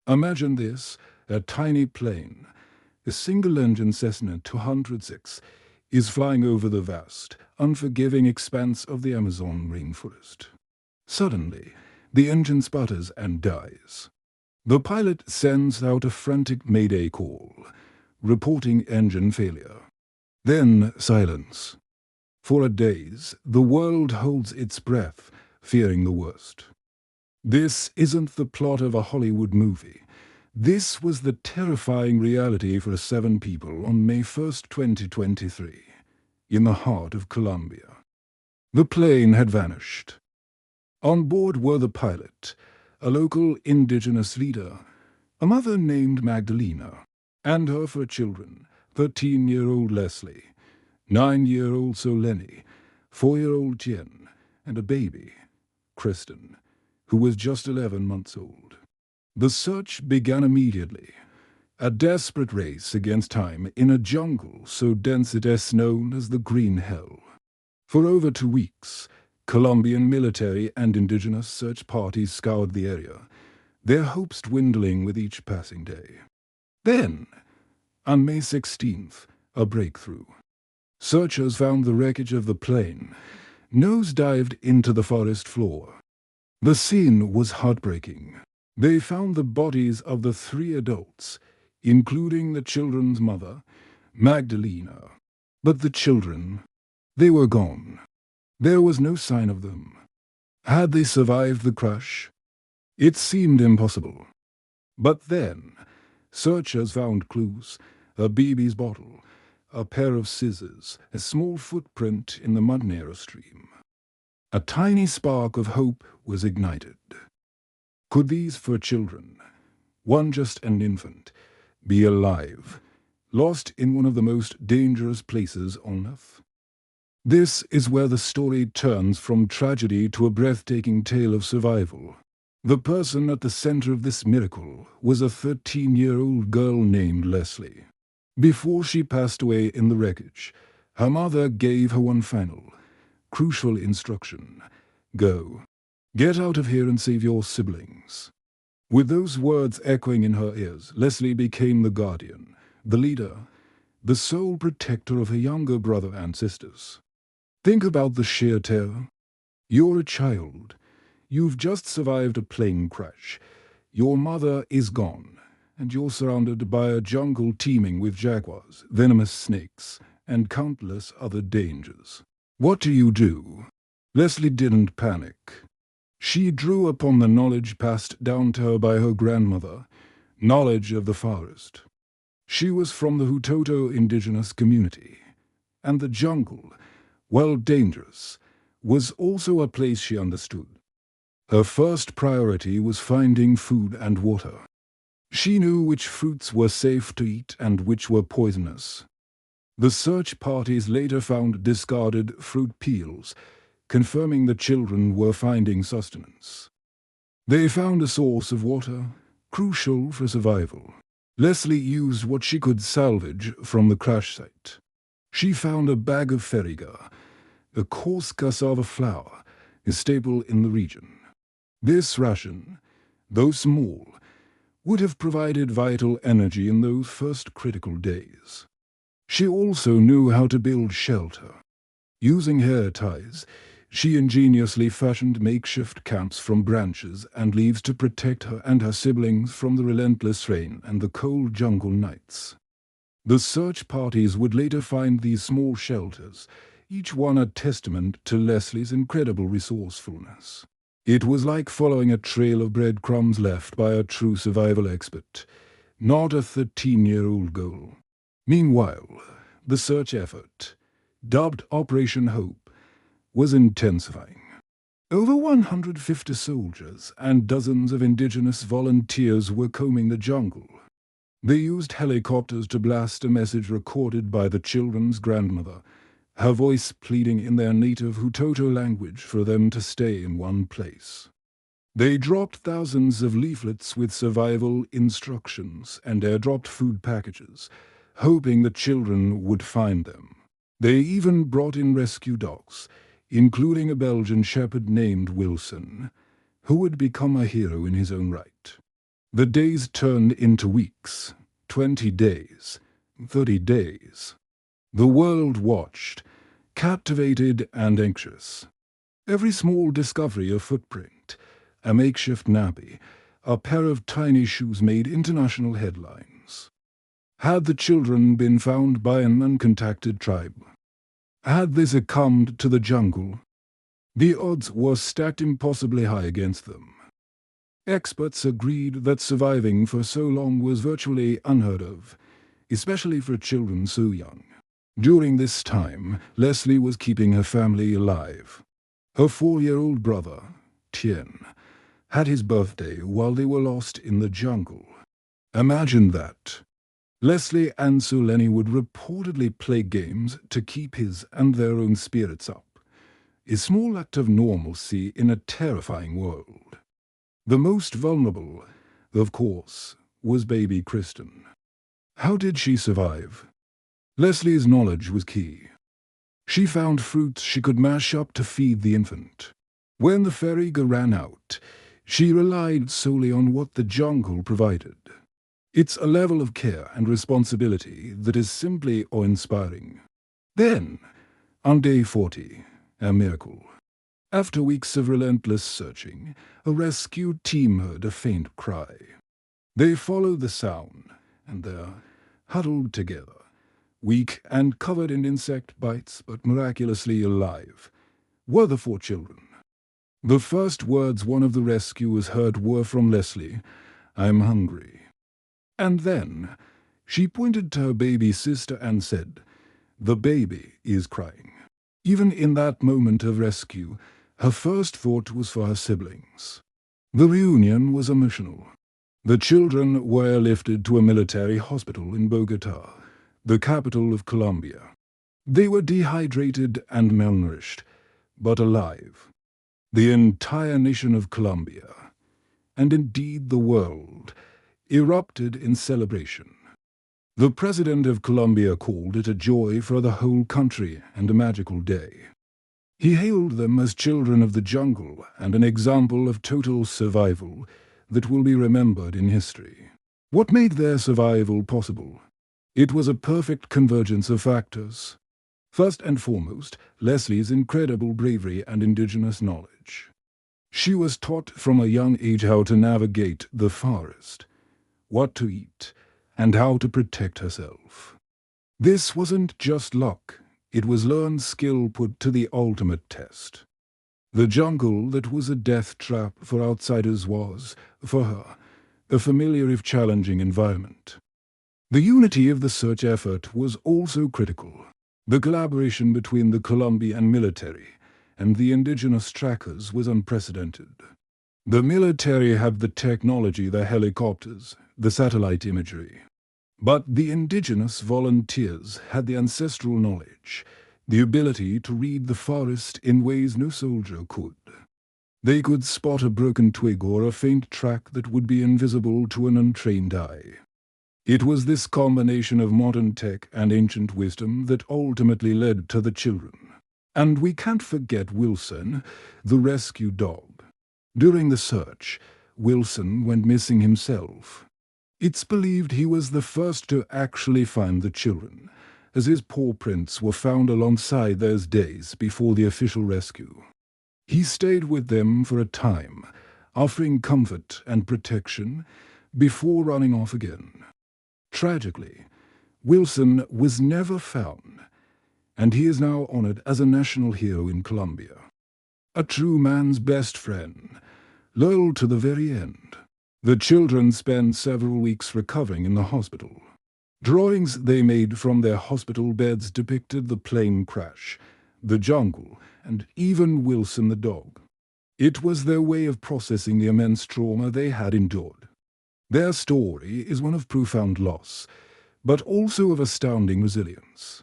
Imagine this, a tiny plane, a single-engine Cessna 206, is flying over the vast, unforgiving expanse of the Amazon rainforest. Suddenly, the engine sputters and dies. The pilot sends out a frantic mayday call, reporting engine failure. Then silence. For days, the world holds its breath, fearing the worst. This isn't the plot of a Hollywood movie. This was the terrifying reality for 7 people on May 1st, 2023, in the heart of Colombia. The plane had vanished. On board were the pilot, a local indigenous leader, a mother named Magdalena, and her 4 children, 13-year-old Leslie, 9-year-old Soleni, 4-year-old Jen, and a baby, Kristen, who was just 11 months old. The search began immediately, a desperate race against time in a jungle so dense it is known as the Green Hell. For over 2 weeks, Colombian military and indigenous search parties scoured the area, their hopes dwindling with each passing day. Then, on May 16th, a breakthrough. Searchers found the wreckage of the plane, nose-dived into the forest floor. The scene was heartbreaking. They found the bodies of the 3 adults, including the children's mother, Magdalena. But the children, they were gone. There was no sign of them. Had they survived the crash? It seemed impossible. But then, searchers found clues: a baby's bottle, a pair of scissors, a small footprint in the mud near a stream. A tiny spark of hope was ignited. Could these 4 children, one just an infant, be alive, lost in one of the most dangerous places on Earth? This is where the story turns from tragedy to a breathtaking tale of survival. The person at the center of this miracle was a 13-year-old girl named Leslie. Before she passed away in the wreckage, her mother gave her one final, crucial instruction: go. Get out of here and save your siblings. With those words echoing in her ears, Leslie became the guardian, the leader, the sole protector of her younger brother and sisters. Think about the sheer terror. You're a child. You've just survived a plane crash. Your mother is gone, and you're surrounded by a jungle teeming with jaguars, venomous snakes, and countless other dangers. What do? Leslie didn't panic. She drew upon the knowledge passed down to her by her grandmother, knowledge of the forest. She was from the Hutoto indigenous community, and the jungle, while dangerous, was also a place she understood. Her first priority was finding food and water. She knew which fruits were safe to eat and which were poisonous. The search parties later found discarded fruit peels, confirming the children were finding sustenance. They found a source of water, crucial for survival. Leslie used what she could salvage from the crash site. She found a bag of feriga, a coarse cassava flour, a staple in the region. This ration, though small, would have provided vital energy in those first critical days. She also knew how to build shelter. Using hair ties, she ingeniously fashioned makeshift camps from branches and leaves to protect her and her siblings from the relentless rain and the cold jungle nights. The search parties would later find these small shelters, each one a testament to Leslie's incredible resourcefulness. It was like following a trail of breadcrumbs left by a true survival expert, not a 13-year-old girl. Meanwhile, the search effort, dubbed Operation Hope, was intensifying. Over 150 soldiers and dozens of indigenous volunteers were combing the jungle. They used helicopters to blast a message recorded by the children's grandmother, her voice pleading in their native Hutoto language for them to stay in one place. They dropped thousands of leaflets with survival instructions and airdropped food packages, hoping the children would find them. They even brought in rescue dogs, including a Belgian shepherd named Wilson, who would become a hero in his own right. The days turned into weeks, 20 days, 30 days. The world watched, captivated and anxious. Every small discovery, a footprint, a makeshift nappy, a pair of tiny shoes made international headlines. Had the children been found by an uncontacted tribe? Had they succumbed to the jungle? The odds were stacked impossibly high against them. Experts agreed that surviving for so long was virtually unheard of, especially for children so young. During this time, Leslie was keeping her family alive. Her 4-year-old brother, Tien, had his birthday while they were lost in the jungle. Imagine that. Leslie and Soleni would reportedly play games to keep his and their own spirits up. A small act of normalcy in a terrifying world. The most vulnerable, of course, was baby Kristen. How did she survive? Leslie's knowledge was key. She found fruits she could mash up to feed the infant. When the ferriga ran out, she relied solely on what the jungle provided. It's a level of care and responsibility that is simply awe-inspiring. Then, on day 40, a miracle. After weeks of relentless searching, a rescue team heard a faint cry. They followed the sound, and there, huddled together, weak and covered in insect bites but miraculously alive, were the 4 children. The first words one of the rescuers heard were from Leslie, "I'm hungry." And then, she pointed to her baby sister and said, "The baby is crying." Even in that moment of rescue, her first thought was for her siblings. The reunion was emotional. The children were lifted to a military hospital in Bogotá, the capital of Colombia. They were dehydrated and malnourished, but alive. The entire nation of Colombia, and indeed the world, erupted in celebration. The president of Colombia called it a joy for the whole country and a magical day. He hailed them as children of the jungle and an example of total survival that will be remembered in history. What made their survival possible? It was a perfect convergence of factors. First and foremost, Leslie's incredible bravery and indigenous knowledge. She was taught from a young age how to navigate the forest, what to eat, and how to protect herself. This wasn't just luck, it was learned skill put to the ultimate test. The jungle that was a death trap for outsiders was, for her, a familiar if challenging environment. The unity of the search effort was also critical. The collaboration between the Colombian military and the indigenous trackers was unprecedented. The military had the technology, the helicopters, the satellite imagery. But the indigenous volunteers had the ancestral knowledge, the ability to read the forest in ways no soldier could. They could spot a broken twig or a faint track that would be invisible to an untrained eye. It was this combination of modern tech and ancient wisdom that ultimately led to the children. And we can't forget Wilson, the rescue dog. During the search, Wilson went missing himself. It's believed he was the first to actually find the children, as his paw prints were found alongside theirs days before the official rescue. He stayed with them for a time, offering comfort and protection, before running off again. Tragically, Wilson was never found, and he is now honored as a national hero in Colombia. A true man's best friend, loyal to the very end. The children spent several weeks recovering in the hospital. Drawings they made from their hospital beds depicted the plane crash, the jungle, and even Wilson the dog. It was their way of processing the immense trauma they had endured. Their story is one of profound loss, but also of astounding resilience.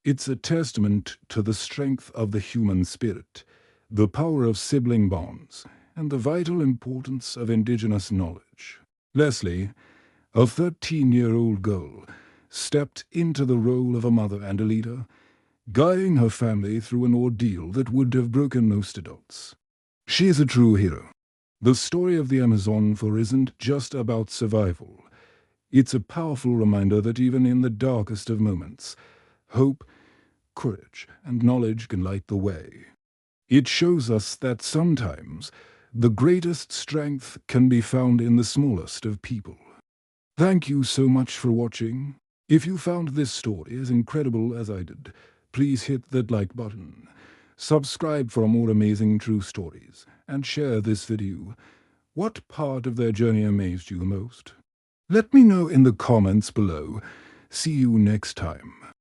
It's a testament to the strength of the human spirit, the power of sibling bonds, and the vital importance of indigenous knowledge. Leslie, a 13-year-old girl, stepped into the role of a mother and a leader, guiding her family through an ordeal that would have broken most adults. She is a true hero. The story of the Amazon for isn't just about survival. It's a powerful reminder that even in the darkest of moments, hope, courage, and knowledge can light the way. It shows us that sometimes the greatest strength can be found in the smallest of people. Thank you so much for watching. If you found this story as incredible as I did, please hit that like button, subscribe for more amazing true stories, and share this video. What part of their journey amazed you the most? Let me know in the comments below. See you next time.